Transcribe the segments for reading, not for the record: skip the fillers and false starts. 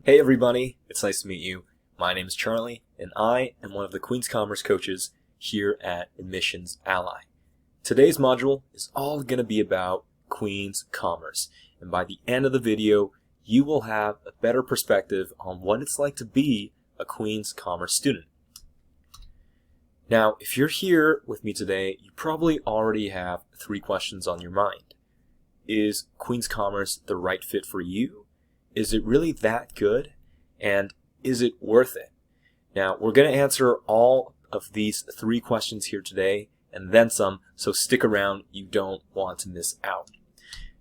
Hey everybody, it's nice to meet you. My name is Charlie, and I am one of the Queen's Commerce coaches here at Admissions Ally. Today's module is all going to be about Queen's Commerce, and by the end of the video, you will have a better perspective on what it's like to be a Queen's Commerce student. Now, if you're here with me today, you probably already have 3 questions on your mind. Is Queen's Commerce the right fit for you? Is it really that good? And is it worth it? Now, we're going to answer all of these 3 questions here today and then some, so stick around. You don't want to miss out.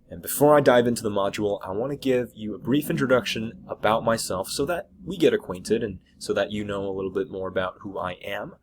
And before I dive into the module, I want to give you a brief introduction about myself so that we get acquainted and so that you know a little bit more about who I am.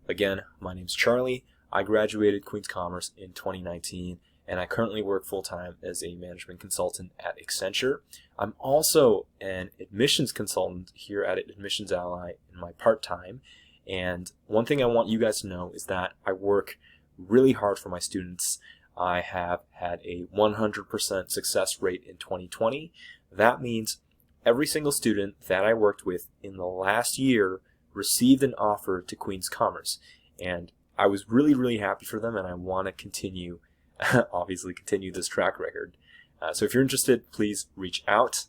Again, my name's Charlie. I graduated Queen's Commerce in 2019. And I currently work full-time as a management consultant at Accenture. I'm also an admissions consultant here at Admissions Ally in my part-time. And one thing I want you guys to know is that I work really hard for my students. I have had a 100% success rate in 2020. That means every single student that I worked with in the last year received an offer to Queen's Commerce. And I was really happy for them, and I want to continue this track record. So if you're interested, please reach out.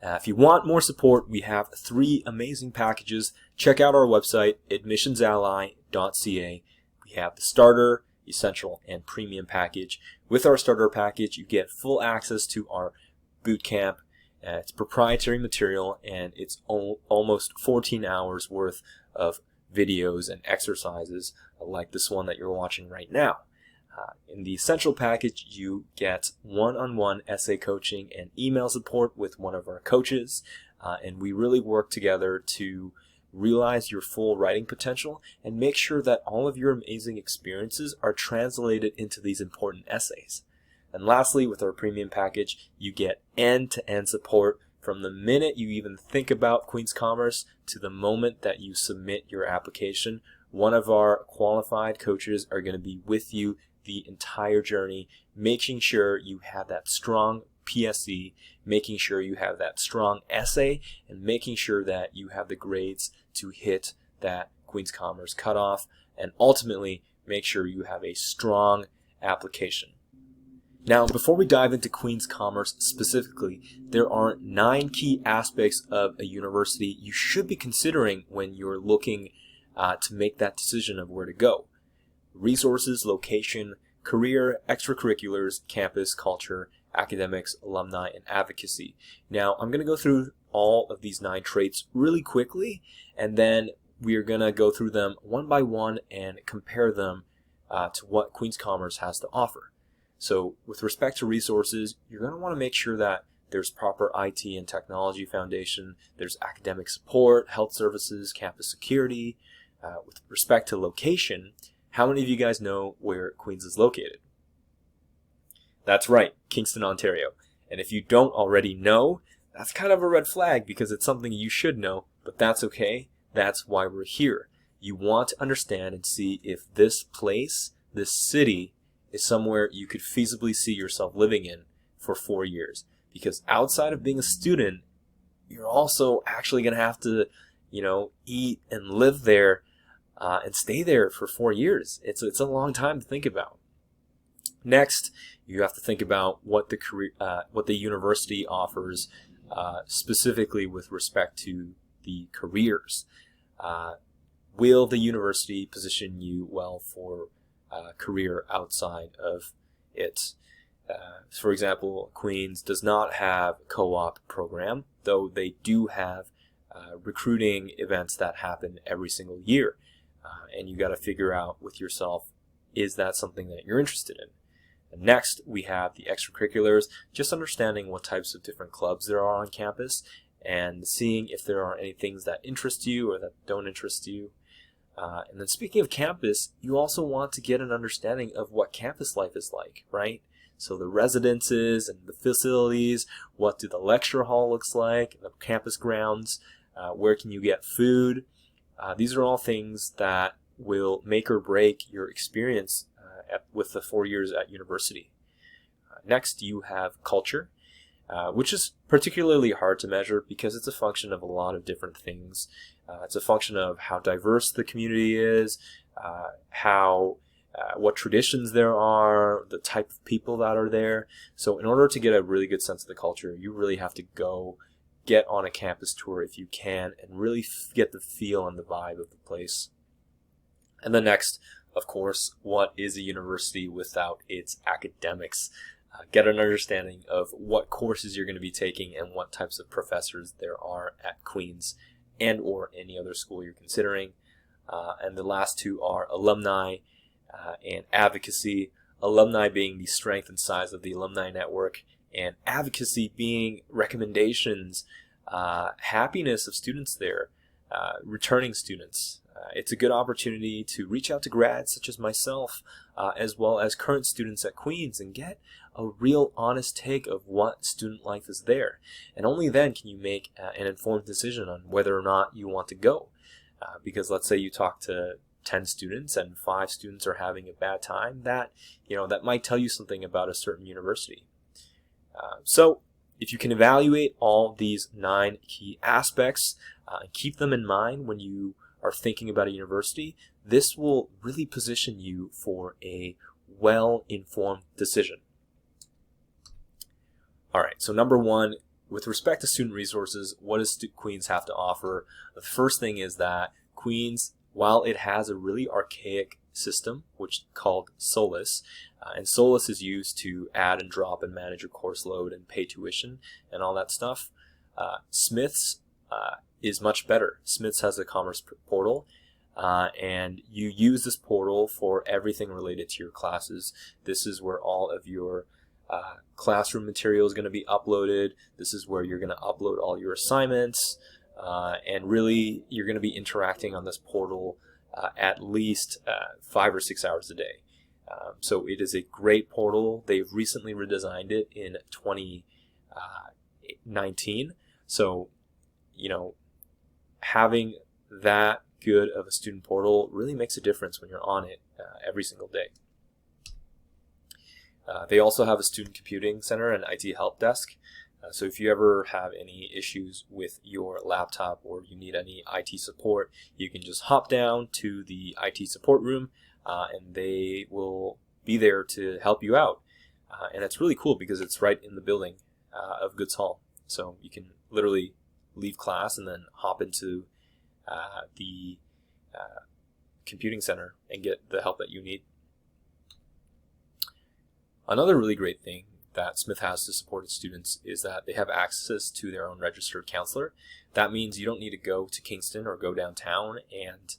If you want more support, we have 3 amazing packages. Check out our website, admissionsally.ca. We have the starter, essential, and premium package. With our starter package, you get full access to our boot camp. It's proprietary material, and it's almost 14 hours worth of videos and exercises like this one that you're watching right now. In the essential package, you get one-on-one essay coaching and email support with one of our coaches, and we really work together to realize your full writing potential and make sure that all of your amazing experiences are translated into these important essays. And lastly, with our premium package, you get end-to-end support from the minute you even think about Queen's Commerce to the moment that you submit your application. One of our qualified coaches are going to be with you the entire journey, making sure you have that strong PSE, making sure you have that strong essay, and making sure that you have the grades to hit that Queen's Commerce cutoff, and ultimately make sure you have a strong application. Now, before we dive into Queen's Commerce specifically, there are 9 key aspects of a university you should be considering when you're looking to make that decision of where to go. Resources, location, career, extracurriculars, campus, culture, academics, alumni, and advocacy. Now, I'm going to go through all of these 9 traits really quickly, and then we are going to go through them one by one and compare them to what Queen's Commerce has to offer. So, with respect to resources, you're going to want to make sure that there's proper IT and technology foundation, there's academic support, health services, campus security. With respect to location, how many of you guys know where Queen's is located? That's right, Kingston, Ontario. And if you don't already know, that's kind of a red flag because it's something you should know, but that's okay. That's why we're here. You want to understand and see if this place, this city, is somewhere you could feasibly see yourself living in for 4 years. Because outside of being a student, you're also actually going to have to, eat and live there and stay there for 4 years. It's a long time to think about. Next, you have to think about what the university offers, specifically with respect to the careers. Will the university position you well for a career outside of it? For example, Queen's does not have a co-op program, though they do have recruiting events that happen every single year. And you got to figure out with yourself, is that something that you're interested in? And next, we have the extracurriculars, just understanding what types of different clubs there are on campus and seeing if there are any things that interest you or that don't interest you. And then speaking of campus, you also want to get an understanding of what campus life is like, right? So the residences and the facilities, what do the lecture hall looks like, the campus grounds, where can you get food? These are all things that will make or break your experience with the 4 years at university. Next, you have culture. which is particularly hard to measure because it's a function of a lot of different things. It's a function of how diverse the community is, what traditions there are, the type of people that are there. So in order to get a really good sense of the culture, you really have to go get on a campus tour if you can and really get the feel and the vibe of the place. And the next, of course, what is a university without its academics? Get an understanding of what courses you're going to be taking and what types of professors there are at Queens and or any other school you're considering. And the last two are alumni and advocacy. Alumni being the strength and size of the alumni network, and advocacy being recommendations, happiness of students there, returning students. It's a good opportunity to reach out to grads such as myself, as well as current students at Queens, and get a real honest take of what student life is there. And only then can you make an informed decision on whether or not you want to go. Because let's say you talk to 10 students and 5 students are having a bad time, that might tell you something about a certain university. So if you can evaluate all these 9 key aspects and keep them in mind when you are thinking about a university, this will really position you for a well-informed decision. All right, so number 1, with respect to student resources, what does Queens have to offer? The first thing is that Queens, while it has a really archaic system, which is called Solus, and Solus is used to add and drop and manage your course load and pay tuition and all that stuff, Smith's is much better. Smith's has a commerce portal, and you use this portal for everything related to your classes. This is where all of your classroom material is going to be uploaded. This is where you're going to upload all your assignments, and really you're going to be interacting on this portal at least 5 or 6 hours a day. So it is a great portal. They've recently redesigned it in 2019. So, having that good of a student portal really makes a difference when you're on it every single day. They also have a student computing center and IT help desk. So if you ever have any issues with your laptop or you need any IT support, you can just hop down to the IT support room and they will be there to help you out. And it's really cool because it's right in the building of Goods Hall. So you can literally leave class and then hop into the computing center and get the help that you need. Another really great thing that Smith has to support its students is that they have access to their own registered counselor. That means you don't need to go to Kingston or go downtown and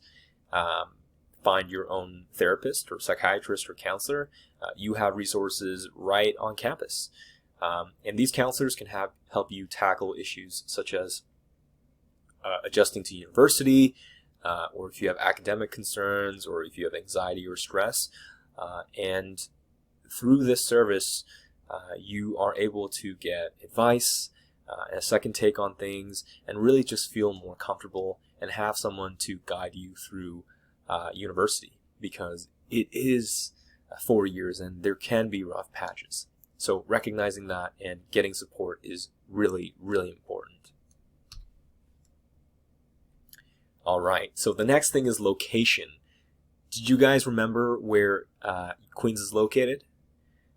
find your own therapist or psychiatrist or counselor. You have resources right on campus. And these counselors can help you tackle issues such as adjusting to university, or if you have academic concerns, or if you have anxiety or stress. And through this service, you are able to get advice, a second take on things, and really just feel more comfortable and have someone to guide you through university, because it is 4 years and there can be rough patches. So recognizing that and getting support is really, really important. All right, so the next thing is location. Did you guys remember where Queens is located?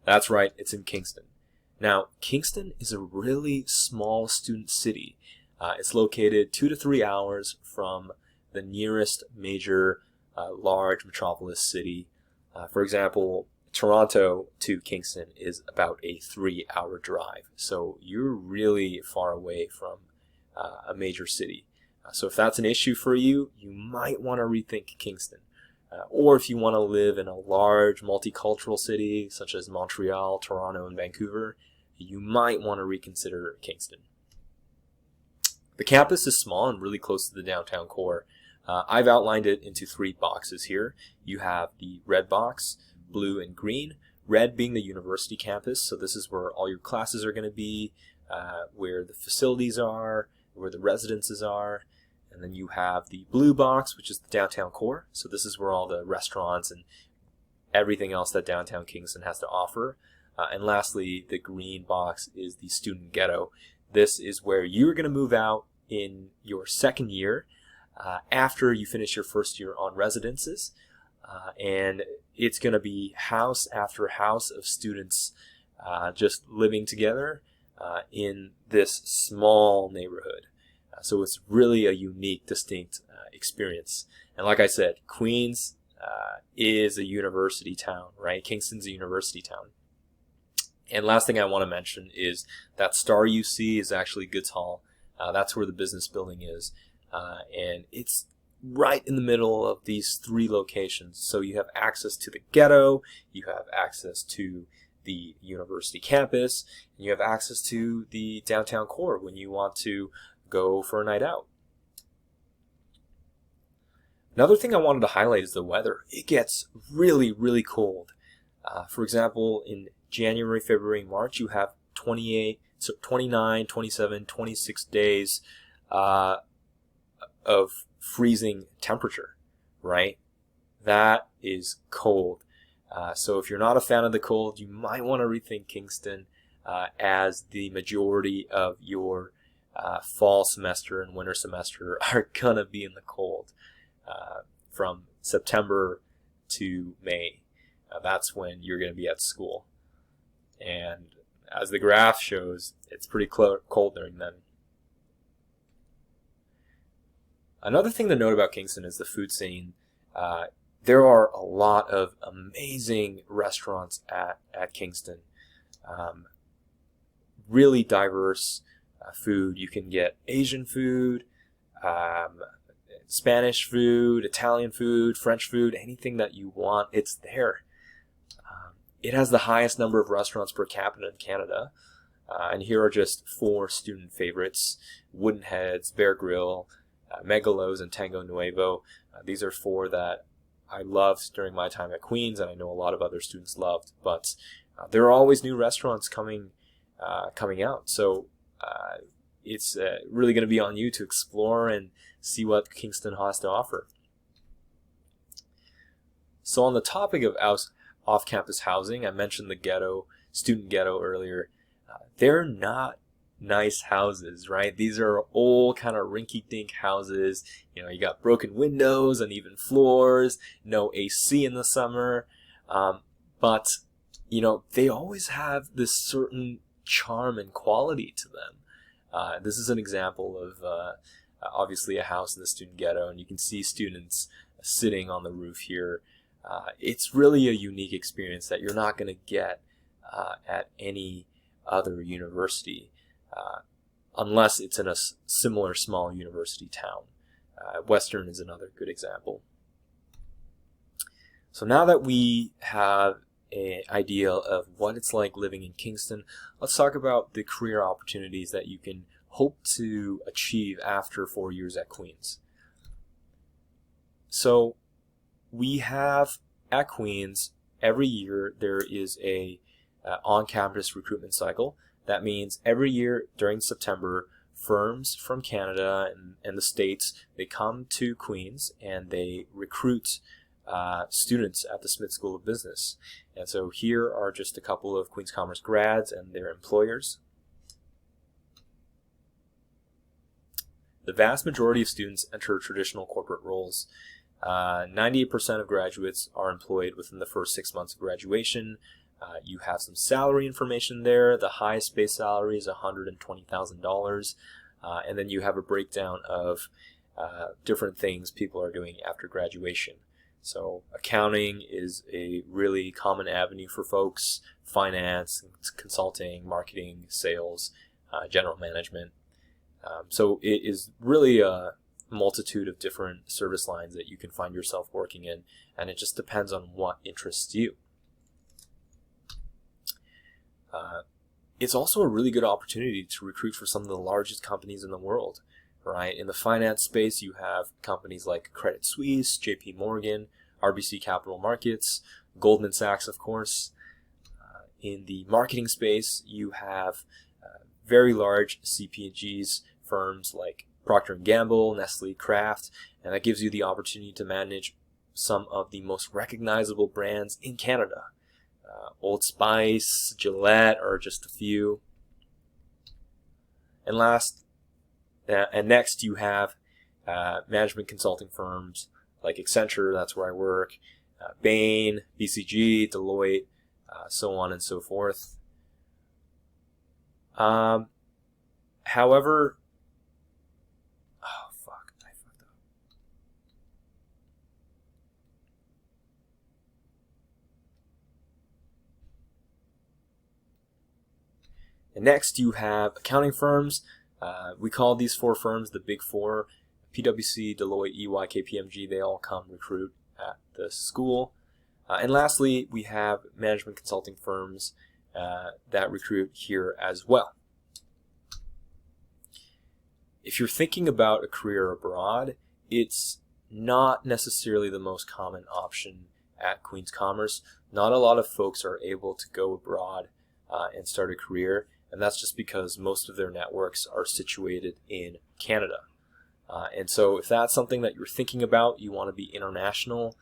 That's right, it's in Kingston. Now, Kingston is a really small student city. It's located 2 to 3 hours from the nearest major large metropolis city. For example, Toronto to Kingston is about a 3-hour drive. So you're really far away from a major city. So if that's an issue for you, you might want to rethink Kingston. Or if you want to live in a large multicultural city such as Montreal, Toronto, and Vancouver, you might want to reconsider Kingston. The campus is small and really close to the downtown core. I've outlined it into 3 boxes here. You have the red box, blue, and green. Red being the university campus, so this is where all your classes are going to be, where the facilities are, where the residences are. And then you have the blue box, which is the downtown core. So this is where all the restaurants and everything else that downtown Kingston has to offer. And lastly, the green box is the student ghetto. This is where you're going to move out in your second year after you finish your first year on residences. And it's going to be house after house of students just living together in this small neighborhood. So it's really a unique, distinct experience. And like I said, Queens is a university town, right? Kingston's a university town. And last thing I want to mention is that star you see is actually Goods Hall. That's where the business building is. And it's right in the middle of these three locations. So you have access to the ghetto, you have access to the university campus, and you have access to the downtown core when you want to go for a night out. Another thing I wanted to highlight is the weather. It gets really, really cold. For example, in January, February, March, you have 29, 27, 26 days of freezing temperature, right? That is cold. So if you're not a fan of the cold, you might want to rethink Kingston as the majority of your fall semester and winter semester are going to be in the cold from September to May. That's when you're going to be at school. And as the graph shows, it's pretty cold during then. Another thing to note about Kingston is the food scene. There are a lot of amazing restaurants at Kingston. Really diverse food. You can get Asian food, Spanish food, Italian food, French food, anything that you want, it's there. It has the highest number of restaurants per capita in Canada. And here are just 4 student favorites: Wooden Heads, Bear Grill, Megalos, and Tango Nuevo. These are 4 that I loved during my time at Queens, and I know a lot of other students loved. But there are always new restaurants coming out. So it's really going to be on you to explore and see what Kingston has to offer. So on the topic of off-campus housing, I mentioned the ghetto, student ghetto earlier. They're not nice houses, right? These are old kind of rinky-dink houses. You know, you got broken windows, uneven floors, no AC in the summer. But, you know, they always have this certain charm and quality to them. This is an example of obviously a house in the student ghetto, and you can see students sitting on the roof here. It's really a unique experience that you're not going to get at any other university unless it's in a similar small university town. Western is another good example. So now that we have an idea of what it's like living in Kingston, let's talk about the career opportunities that you can hope to achieve after 4 years at Queens. So we have at Queens, every year there is a on-campus recruitment cycle. That means every year during September, firms from Canada and the States, they come to Queens and they recruit students at the Smith School of Business. And so here are just a couple of Queens Commerce grads and their employers. The vast majority of students enter traditional corporate roles. 98% of graduates are employed within the first 6 months of graduation. You have some salary information there. The highest base salary is $120,000. And then you have a breakdown of different things people are doing after graduation. So accounting is a really common avenue for folks. Finance, consulting, marketing, sales, general management. So it is really a multitude of different service lines that you can find yourself working in, and it just depends on what interests you. It's also a really good opportunity to recruit for some of the largest companies in the world, right? In the finance space, you have companies like Credit Suisse, JP Morgan, RBC Capital Markets, Goldman Sachs, of course. In the marketing space, you have very large CPGs, firms like Procter & Gamble, Nestle, Kraft, and that gives you the opportunity to manage some of the most recognizable brands in Canada. Old Spice, Gillette are just a few. And next you have management consulting firms like Accenture, that's where I work, Bain, BCG, Deloitte, so on and so forth. However, oh fuck, I fucked up. And next you have accounting firms. We call these 4 firms the Big Four. PwC, Deloitte, EY, KPMG, they all come recruit at the school. And lastly, we have management consulting firms that recruit here as well. If you're thinking about a career abroad, it's not necessarily the most common option at Queen's Commerce. Not a lot of folks are able to go abroad and start a career, and that's just because most of their networks are situated in Canada. And so if that's something that you're thinking about, you want to be international,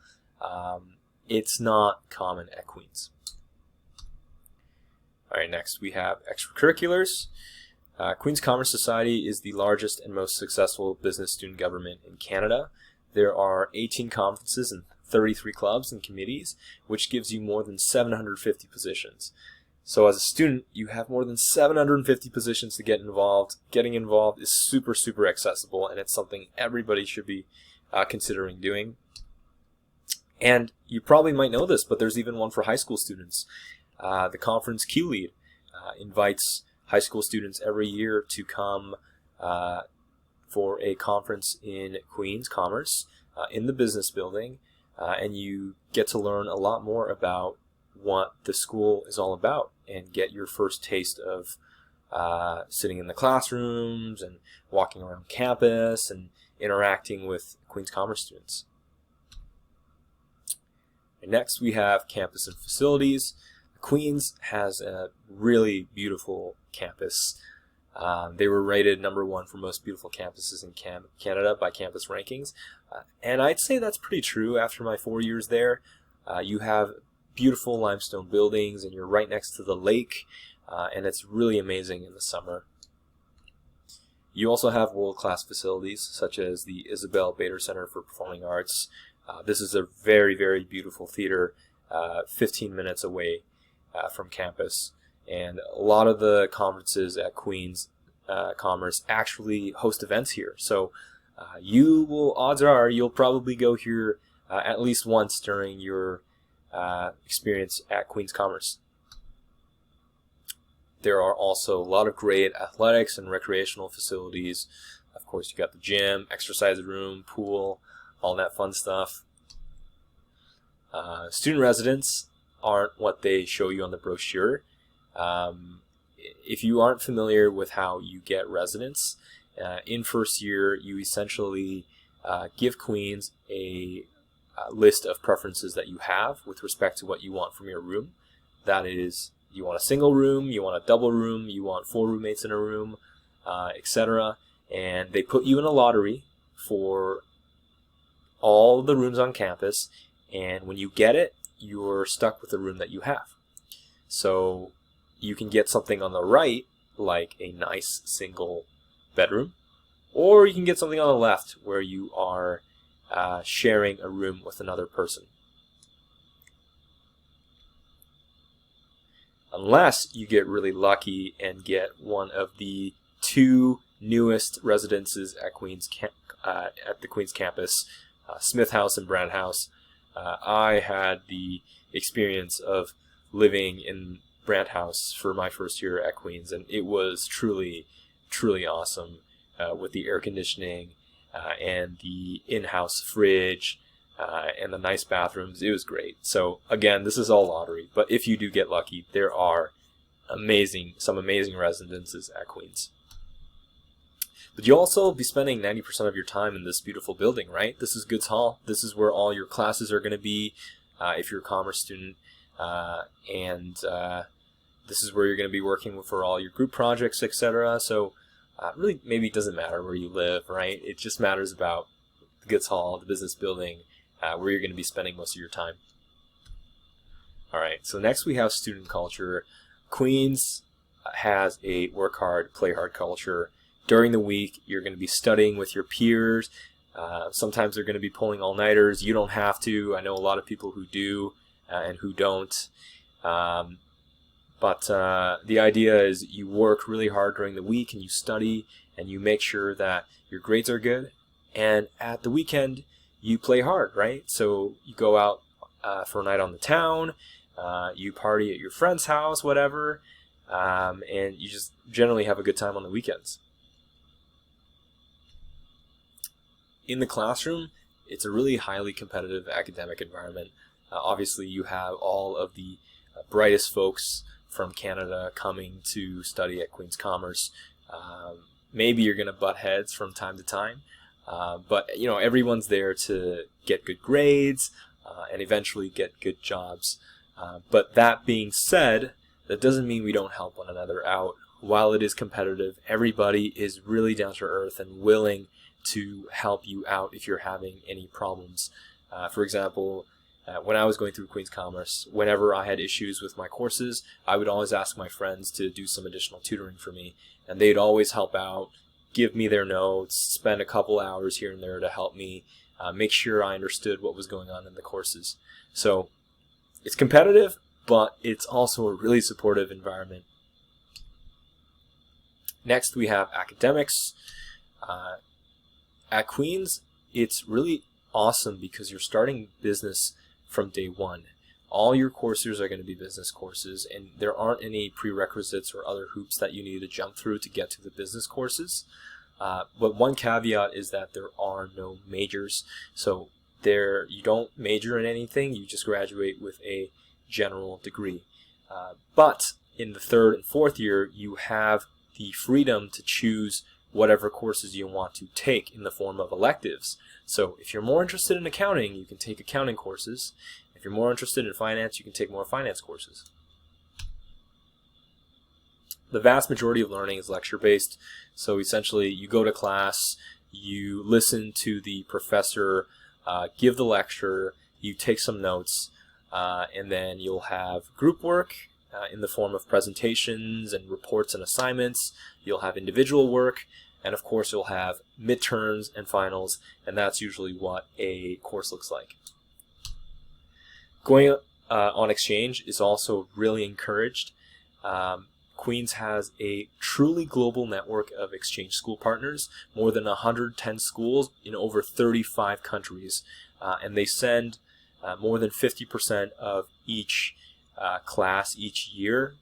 it's not common at Queen's. All right, next we have extracurriculars. Queen's Commerce Society is the largest and most successful business student government in Canada. There are 18 conferences and 33 clubs and committees, which gives you more than 750 positions. So as a student, you have more than 750 positions to get involved. Getting involved is super, super accessible, and it's something everybody should be considering doing. And you probably might know this, but there's even one for high school students. The conference Q-Lead invites high school students every year to come for a conference in Queen's Commerce in the business building, and you get to learn a lot more about what the school is all about and get your first taste of sitting in the classrooms and walking around campus and interacting with Queen's Commerce students. And next we have campus and facilities. Queen's has a really beautiful campus. They were rated #1 for most beautiful campuses in Canada by Campus Rankings. And I'd say that's pretty true after my 4 years there. You have beautiful limestone buildings, and you're right next to the lake, and it's really amazing in the summer. You also have world-class facilities, such as the Isabel Bader Center for Performing Arts. This is a very, very beautiful theater, 15 minutes away from campus, and a lot of the conferences at Queen's Commerce actually host events here. So odds are you'll probably go here at least once during your experience at Queen's Commerce. There are also a lot of great athletics and recreational facilities. Of course, you got the gym, exercise room, pool, all that fun stuff. Student residents aren't what they show you on the brochure. If you aren't familiar with how you get residence, in first year you essentially give Queen's a list of preferences that you have with respect to what you want from your room. That is, you want a single room, you want a double room, you want 4 roommates in a room, etc. And they put you in a lottery for all the rooms on campus, and when you get it, you're stuck with the room that you have. So you can get something on the right, like a nice single bedroom, or you can get something on the left where you are sharing a room with another person. Unless you get really lucky and get one of the 2 newest residences at the Queen's campus, Smith House and Brand House. I had the experience of living in Brand House for my first year at Queen's, and it was truly, truly awesome with the air conditioning and the in-house fridge and the nice bathrooms. It was great. So again, this is all lottery, but if you do get lucky, there are some amazing residences at Queen's. But you'll also be spending 90% of your time in this beautiful building, right? This is Goods Hall. This is where all your classes are going to be if you're a commerce student, and this is where you're going to be working for all your group projects, etc. So really, maybe it doesn't matter where you live, right? It just matters about the Goods Hall, the business building, where you're going to be spending most of your time. All right, so next we have student culture. Queens has a work hard, play hard culture. During the week, you're going to be studying with your peers. Sometimes they're going to be pulling all-nighters. You don't have to. I know a lot of people who do and who don't. But the idea is you work really hard during the week and you study and you make sure that your grades are good. And at the weekend, you play hard, right? So you go out for a night on the town, you party at your friend's house, whatever, and you just generally have a good time on the weekends. In the classroom, it's a really highly competitive academic environment. Obviously, you have all of the brightest folks from Canada coming to study at Queen's Commerce. Maybe you're going to butt heads from time to time, but you know, everyone's there to get good grades and eventually get good jobs. But that being said, that doesn't mean we don't help one another out. While it is competitive, everybody is really down to earth and willing to help you out if you're having any problems. For example, when I was going through Queen's Commerce, whenever I had issues with my courses, I would always ask my friends to do some additional tutoring for me, and they'd always help out, give me their notes, spend a couple hours here and there to help me make sure I understood what was going on in the courses. So it's competitive, but it's also a really supportive environment. Next, we have academics. At Queen's, it's really awesome because you're starting business from day one. All your courses are going to be business courses, and there aren't any prerequisites or other hoops that you need to jump through to get to the business courses. But one caveat is that there are no majors. So you don't major in anything, you just graduate with a general degree. But in the third and fourth year, you have the freedom to choose whatever courses you want to take in the form of electives. So if you're more interested in accounting, you can take accounting courses. If you're more interested in finance, you can take more finance courses. The vast majority of learning is lecture-based. So essentially, you go to class, you listen to the professor give the lecture, you take some notes, and then you'll have group work in the form of presentations and reports and assignments. You'll have individual work, and of course you'll have midterms and finals, and that's usually what a course looks like. Going on exchange is also really encouraged. Queen's has a truly global network of exchange school partners, more than 110 schools in over 35 countries, and they send more than 50% of each class each year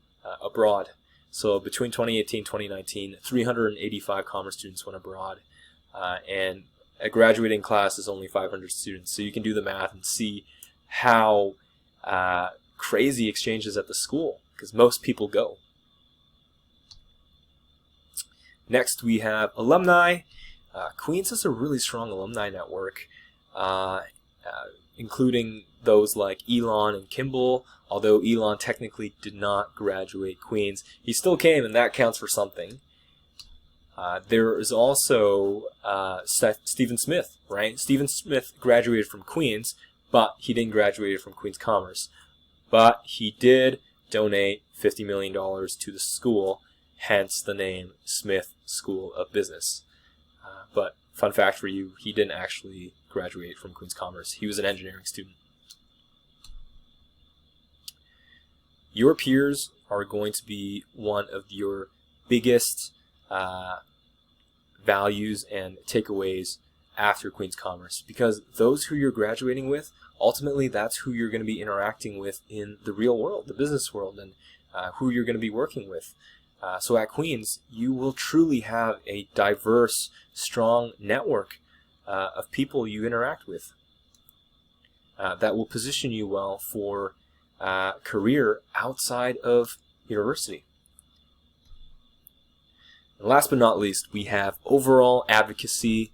abroad. So between 2018 and 2019, 385 commerce students went abroad, and a graduating class is only 500 students. So you can do the math and see how crazy exchange is at the school, because most people go. Next, we have alumni. Queen's has a really strong alumni network, including those like Elon and Kimball. Although Elon technically did not graduate Queen's, he still came, and that counts for something. There is also Stephen Smith, right? Stephen Smith graduated from Queen's, but he didn't graduate from Queen's Commerce. But he did donate $50 million to the school, hence the name Smith School of Business. But fun fact for you, he didn't actually graduate from Queen's Commerce. He was an engineering student. Your peers are going to be one of your biggest values and takeaways after Queen's Commerce, because those who you're graduating with, ultimately that's who you're going to be interacting with in the real world, the business world, and who you're going to be working with. So at Queen's, you will truly have a diverse, strong network of people you interact with that will position you well for career outside of university. And last but not least, we have overall advocacy.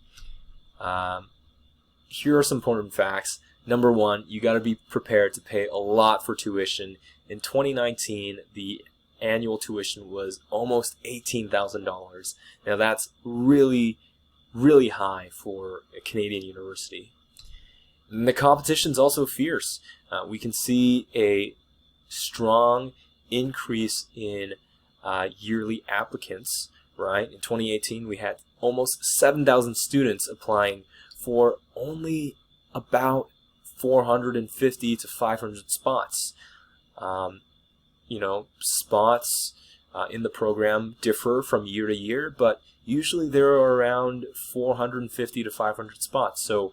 Here are some important facts. Number one, you got to be prepared to pay a lot for tuition. In 2019, the annual tuition was almost $18,000. Now that's really, really high for a Canadian university. And the competition's also fierce. We can see a strong increase in yearly applicants, right? In 2018, we had almost 7,000 students applying for only about 450 to 500 spots. Spots in the program differ from year to year, but usually there are around 450 to 500 spots. So,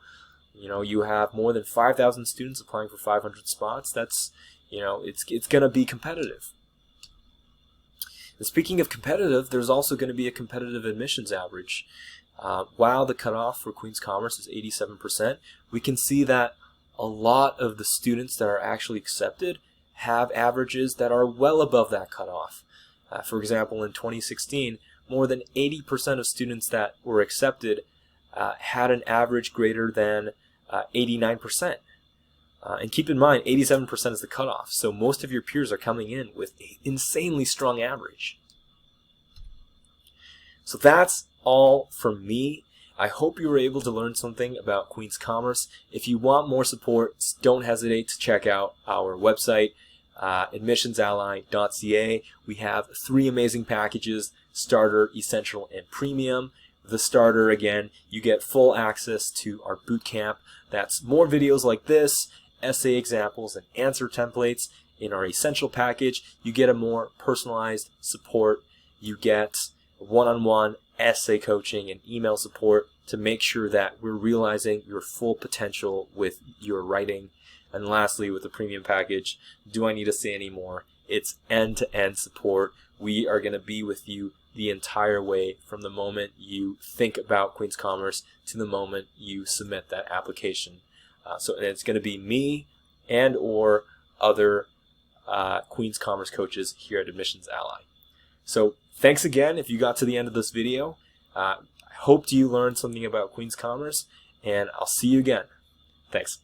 you have more than 5,000 students applying for 500 spots. That's, it's going to be competitive. And speaking of competitive, there's also going to be a competitive admissions average. While the cutoff for Queen's Commerce is 87%, we can see that a lot of the students that are actually accepted have averages that are well above that cutoff. For example, in 2016, more than 80% of students that were accepted had an average greater than 89%. And keep in mind, 87% is the cutoff, so most of your peers are coming in with an insanely strong average. So that's all from me. I hope you were able to learn something about Queen's Commerce. If you want more support, don't hesitate to check out our website, admissionsally.ca. We have 3 amazing packages: Starter, Essential, and Premium. The Starter, again, you get full access to our boot camp. That's more videos like this, essay examples, and answer templates. In our Essential package, you get a more personalized support. You get one-on-one essay coaching and email support to make sure that we're realizing your full potential with your writing. And lastly, with the Premium package, do I need to say any more? It's end-to-end support. We are going to be with you the entire way from the moment you think about Queen's Commerce to the moment you submit that application. So it's going to be me and or other Queen's Commerce coaches here at Admissions Ally. So thanks again if you got to the end of this video. I hope you learned something about Queen's Commerce, and I'll see you again. Thanks.